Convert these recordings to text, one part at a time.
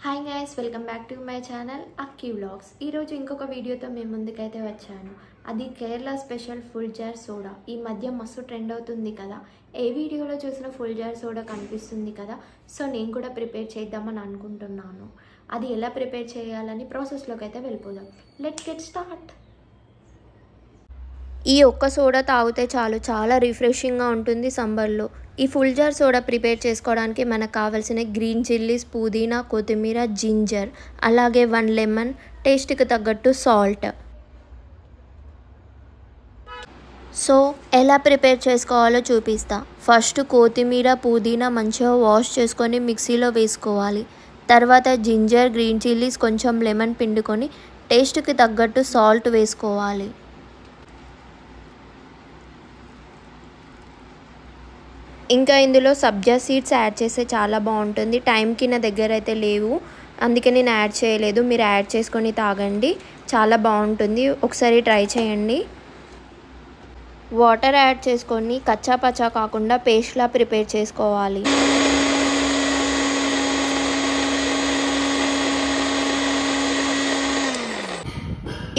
Hi guys, welcome back to my channel Akki vlogs. ఈరోజు ఇంకొక వీడియోతో మేము ముందుకైతే వచ్చాను. అది Kerala special full jar soda. ఈ మధ్య మస్తు ట్రెండ్ అవుతుంది కదా, ఏ వీడియోలో చూసినా ఫుల్ జార్ సోడా కనిపిస్తుంది కదా. సో నేను కూడా ప్రిపేర్ చేద్దామని అనుకుంటున్నాను. అది ఎలా ప్రిపేర్ చేయాలని ప్రాసెస్లోకి అయితే వెళ్ళిపోదాం. Let's get start. ఈ ఒక్క సోడా తాగితే చాలు, చాలా రిఫ్రెషింగ్గా ఉంటుంది సమ్మర్లో. ఈ ఫుల్ జార్ సోడా ప్రిపేర్ చేసుకోవడానికి మనకు కావాల్సిన గ్రీన్ చిల్లీస్, పుదీనా, కొత్తిమీర, జింజర్, అలాగే 1 లెమన్, టేస్ట్కి తగ్గట్టు సాల్ట్. సో ఎలా ప్రిపేర్ చేసుకోవాలో చూపిస్తా. ఫస్ట్ కొత్తిమీర, పుదీనా మంచిగా వాష్ చేసుకొని మిక్సీలో వేసుకోవాలి. తర్వాత జింజర్, గ్రీన్ చిల్లీస్, కొంచెం లెమన్ పిండుకొని టేస్ట్కి తగ్గట్టు సాల్ట్ వేసుకోవాలి. ఇంకా ఇందులో సబ్జా సీడ్స్ యాడ్ చేస్తే చాలా బాగుంటుంది. టైంకి నా దగ్గర అయితే లేవు, అందుకే నేను యాడ్ చేయలేదు. మీరు యాడ్ చేసుకొని తాగండి, చాలా బాగుంటుంది. ఒకసారి ట్రై చేయండి. వాటర్ యాడ్ చేసుకొని కచ్చా పచ్చా కాకుండా పేస్ట్లా ప్రిపేర్ చేసుకోవాలి.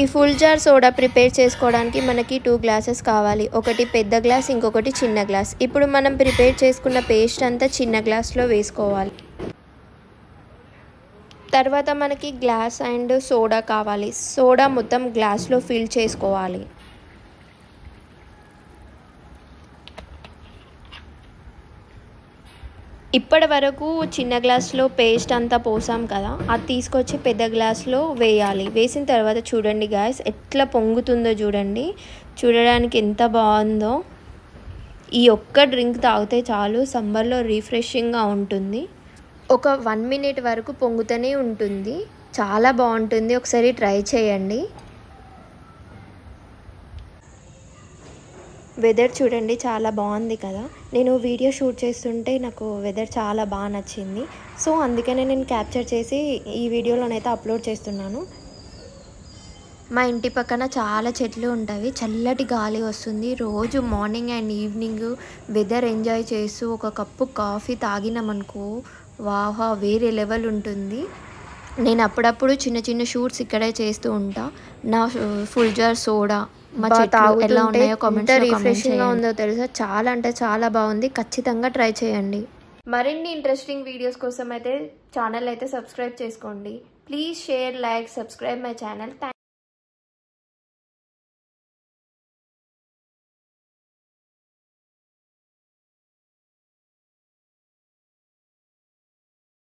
ఈ ఫుల్ జార్ సోడా ప్రిపేర్ చేసుకోవడానికి మనకి 2 గ్లాసెస్ కావాలి. ఒకటి పెద్ద గ్లాస్, ఇంకొకటి చిన్న గ్లాస్. ఇప్పుడు మనం ప్రిపేర్ చేసుకున్న పేస్ట్ అంతా చిన్న గ్లాస్లో వేసుకోవాలి. తర్వాత మనకి గ్లాస్ అండ్ సోడా కావాలి. సోడా మొత్తం గ్లాస్లో ఫిల్ చేసుకోవాలి. ఇప్పటి వరకు చిన్న గ్లాస్లో పేస్ట్ అంతా పోసాం కదా, అది తీసుకొచ్చి పెద్ద గ్లాస్లో వేయాలి. వేసిన తర్వాత చూడండి గాయస్, ఎట్లా పొంగుతుందో చూడండి. చూడడానికి ఎంత బాగుందో. ఈ ఒక్క డ్రింక్ తాగితే చాలు, సమ్మర్లో రిఫ్రెషింగ్గా ఉంటుంది. ఒక 1 మినిట్ వరకు పొంగుతూనే ఉంటుంది, చాలా బాగుంటుంది. ఒకసారి ట్రై చేయండి. వెదర్ చూడండి, చాలా బాగుంది కదా. నేను వీడియో షూట్ చేస్తుంటే నాకు వెదర్ చాలా బాగా నచ్చింది. సో అందుకనే నేను క్యాప్చర్ చేసి ఈ వీడియోలోనైతే అప్లోడ్ చేస్తున్నాను. మా ఇంటి పక్కన చాలా చెట్లు ఉంటాయి, చల్లటి గాలి వస్తుంది. రోజు morning and evening weather enjoy చేస్తూ ఒక కప్పు కాఫీ తాగినామనుకో, వాహా వేరే లెవెల్ ఉంటుంది. నేను అప్పుడప్పుడు చిన్న చిన్న షూట్స్ ఇక్కడే చేస్తూ ఉంటా. నా ఫుల్ జార్ సోడా మా చెట్లు ఎలా ఉన్నాయో కామెంట్స్ లో రిఫ్రెషింగ్ గా ఉందో తెలుసా, చాలా అంటే చాలా బాగుంది. ఖచ్చితంగా ట్రై చేయండి. మరిన్ని ఇంట్రెస్టింగ్ వీడియోస్ కోసం అయితే ఛానల్ అయితే సబ్స్క్రైబ్ చేసుకోండి. Please share, like, subscribe my channel.